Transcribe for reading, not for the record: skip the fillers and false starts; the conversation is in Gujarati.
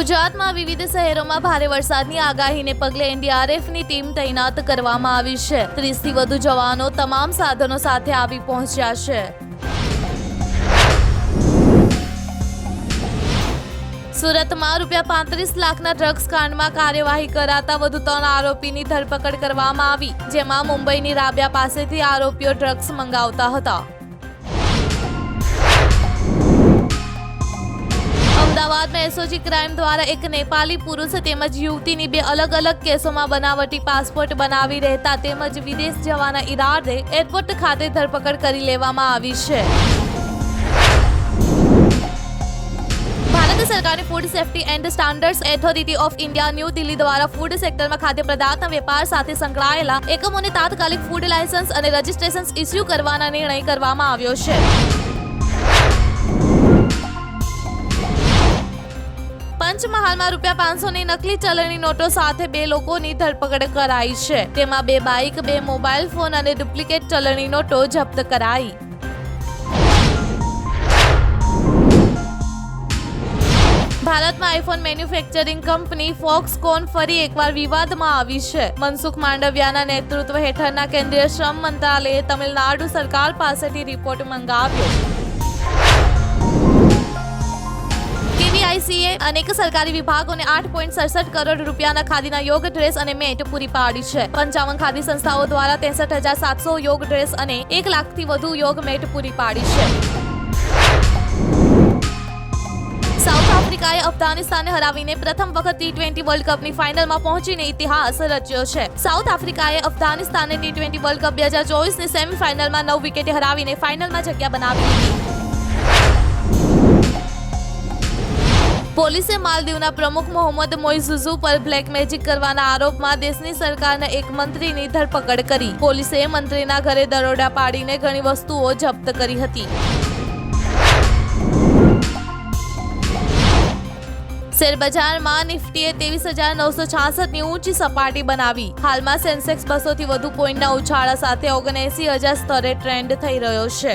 ગુજરાતમાં વિવિધ શહેરોમાં ભારે વરસાદની આગાહીને પગલે એનડીઆરએફની ટીમ તૈનાત કરવામાં આવી છે। 30થી વધુ જવાનો તમામ સાધનો સાથે આવી પહોંચ્યા છે। સુરતમાં ₹35 લાખના ડ્રગ્સ કાંડમાં કાર્યવાહી કરાતા વધુ 3 આરોપીની ધરપકડ કરવામાં આવી, જેમાં મુંબઈની રાબિયા પાસેથી આરોપીઓ ડ્રગ્સ મંગાવતા હતા। અમદાવાદમાં એસઓજી ક્રાઇમ દ્વારા એક નેપાળી પુરુષ તેમજ યુવતીની 2 અલગ અલગ કેસોમાં બનાવટી પાસપોર્ટ બનાવી રહેતા તેમજ વિદેશ જવાના ઈરાદે એરપોર્ટ ખાતે ધરપકડ કરી લેવામાં આવી છે। ભારત સરકારની food safety and standards authority of India new Delhi દ્વારા ફૂડ સેક્ટરમાં ખાદ્ય પદાર્થના વેપાર સાથે સંકળાયેલા એકમોને તાત્કાલિક ફૂડ લાયસન્સ અને રજિસ્ટ્રેશન ઇસ્યુ કરવાના નિર્ણય કરવામાં આવ્યો છે। પંચમહાલમાં ₹500ની નકલી ચલણી નોટો સાથે 2 લોકોની ધરપકડ કરાઈ છે। તેમાં 2 બાઇક, 2 મોબાઈલ ફોન અને ડુપ્લિકેટ ચલણી નોટો જપ્ત કરાઈ। ભારતમાં આઈફોન મેન્યુફેક્ચરિંગ કંપની ફોક્સકોન ફરી એકવાર વિવાદમાં આવી છે। મનસુખ માંડવિયાના નેતૃત્વ હેઠળના કેન્દ્રીય શ્રમ મંત્રાલયે તમિલનાડુ સરકાર પાસેથી રિપોર્ટ મંગાવ્યો। કેવીઆઈસીએ અનેક સરકારી વિભાગોને 8.67 કરોડ રૂપિયાના ખાદીના યોગ ડ્રેસ અને મેટ પૂરી પાડી છે। 55 ખાદી સંસ્થાઓ દ્વારા 63,700 યોગ ડ્રેસ અને 1 લાખથી વધુ યોગ મેટ પૂરી પાડી છે। સાઉથ આફ્રિકાએ અફઘાનિસ્તાનને હરાવીને પ્રથમ વખત T20 વર્લ્ડ કપની ફાઇનલમાં પહોંચીને ઇતિહાસ રચ્યો છે। સાઉથ આફ્રિકાએ અફઘાનિસ્તાનને T20 વર્લ્ડ કપ 2024ની સેમીફાઇનલમાં 9 વિકેટે હરાવીને ફાઇનલમાં જગ્યા બનાવી લીધી। પોલીસે માલદીવના પ્રમુખ મોહમ્મદ મોઇઝુઝુ પર બ્લેક મેજિક કરવાના આરોપમાં દેશની સરકારના એક મંત્રીની ધરપકડ કરી। પોલીસે મંત્રીના ઘરે દરોડા પાડીને ઘણી વસ્તુઓ જપ્ત કરી હતી। શેરબજારમાં નિફ્ટીએ 23,966ની ઊંચી સપાટી બનાવી। હાલમાં સેન્સેક્સ 200થી વધુ પોઈન્ટના ઉછાળા સાથે 79,000 સ્તરે ટ્રેન્ડ થઈ રહ્યો છે।